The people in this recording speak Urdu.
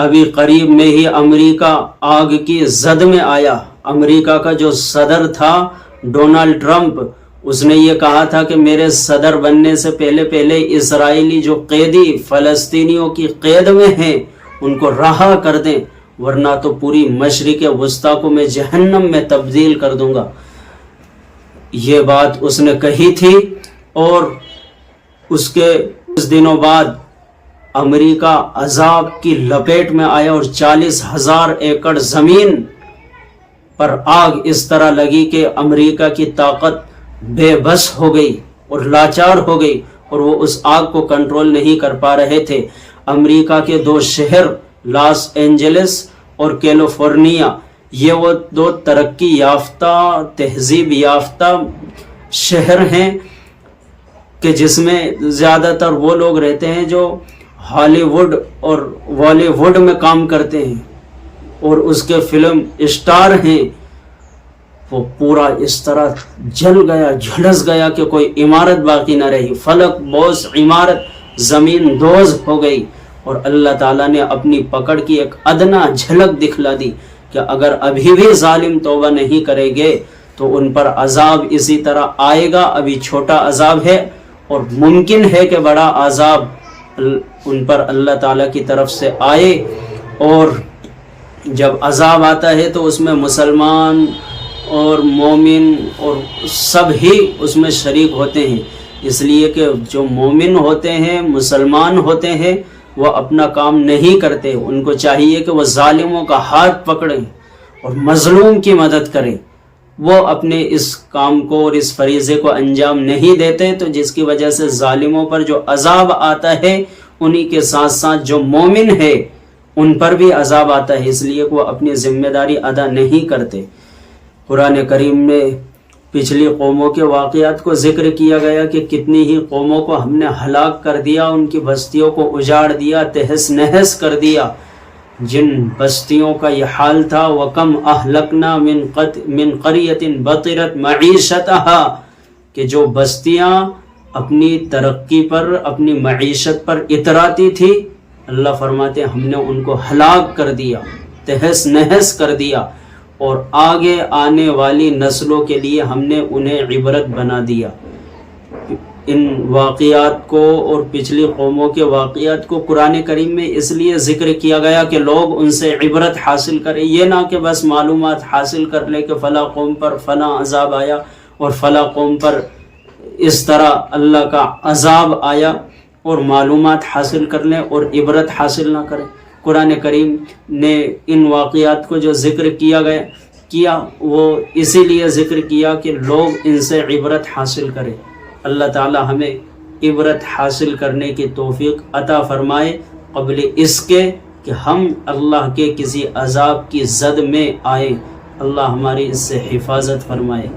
ابھی قریب میں ہی امریکہ آگ کی زد میں آیا۔ امریکہ کا جو صدر تھا ڈونلڈ ٹرمپ، اس نے یہ کہا تھا کہ میرے صدر بننے سے پہلے اسرائیلی جو قیدی فلسطینیوں کی قید میں ہیں ان کو رہا کر دیں، ورنہ تو پوری مشرق وسطیٰ کو میں جہنم میں تبدیل کر دوں گا۔ یہ بات اس نے کہی تھی، اور اس کے کچھ دنوں بعد امریکہ عذاب کی لپیٹ میں آیا اور 40,000 ایکڑ زمین پر آگ اس طرح لگی کہ امریکہ کی طاقت بے بس ہو گئی اور لاچار ہو گئی، اور وہ اس آگ کو کنٹرول نہیں کر پا رہے تھے۔ امریکہ کے 2 شہر لاس اینجلس اور کیلیفورنیا، یہ وہ 2 ترقی یافتہ تہذیب یافتہ شہر ہیں کہ جس میں زیادہ تر وہ لوگ رہتے ہیں جو ہالی ووڈ اور والی ووڈ میں کام کرتے ہیں اور اس کے فلم اسٹار ہیں۔ وہ پورا اس طرح جل گیا، جھلس گیا کہ کوئی عمارت باقی نہ رہی، فلک بوس عمارت زمین دوز ہو گئی، اور اللہ تعالیٰ نے اپنی پکڑ کی ایک ادنا جھلک دکھلا دی کہ اگر ابھی بھی ظالم توبہ نہیں کرے گے تو ان پر عذاب اسی طرح آئے گا۔ ابھی چھوٹا عذاب ہے اور ممکن ہے کہ بڑا عذاب ان پر اللہ تعالیٰ کی طرف سے آئے، اور جب عذاب آتا ہے تو اس میں مسلمان اور مومن اور سب ہی اس میں شریک ہوتے ہیں، اس لیے کہ جو مومن ہوتے ہیں، مسلمان ہوتے ہیں، وہ اپنا کام نہیں کرتے۔ ان کو چاہیے کہ وہ ظالموں کا ہاتھ پکڑیں اور مظلوم کی مدد کریں۔ وہ اپنے اس کام کو اور اس فریضے کو انجام نہیں دیتے، تو جس کی وجہ سے ظالموں پر جو عذاب آتا ہے انہی کے ساتھ ساتھ جو مومن ہے ان پر بھی عذاب آتا ہے، اس لیے کہ وہ اپنی ذمہ داری ادا نہیں کرتے۔ قرآن کریم میں پچھلی قوموں کے واقعات کو ذکر کیا گیا کہ کتنی ہی قوموں کو ہم نے ہلاک کر دیا، ان کی بستیوں کو اجاڑ دیا، تہس نہس کر دیا۔ جن بستیوں کا یہ حال تھا، وَكَمْ أَهْلَكْنَا مِنْ قَرْيَةٍ بَطِرَتْ مَعِيشَتَهَا، کہ جو بستیاں اپنی ترقی پر، اپنی معیشت پر اتراتی تھی، اللہ فرماتے ہیں ہم نے ان کو ہلاک کر دیا، تہس نہس کر دیا، اور آگے آنے والی نسلوں کے لیے ہم نے انہیں عبرت بنا دیا۔ ان واقعات کو اور پچھلی قوموں کے واقعات کو قرآن کریم میں اس لیے ذکر کیا گیا کہ لوگ ان سے عبرت حاصل کریں، یہ نہ کہ بس معلومات حاصل کر لے کہ فلاں قوم پر فلاں عذاب آیا اور فلاں قوم پر اس طرح اللہ کا عذاب آیا، اور معلومات حاصل کر لیں اور عبرت حاصل نہ کریں۔ قرآن کریم نے ان واقعات کو جو ذکر کیا وہ اسی لیے ذکر کیا کہ لوگ ان سے عبرت حاصل کریں۔ اللہ تعالی ہمیں عبرت حاصل کرنے کی توفیق عطا فرمائے قبل اس کے کہ ہم اللہ کے کسی عذاب کی زد میں آئیں۔ اللہ ہماری اس سے حفاظت فرمائے۔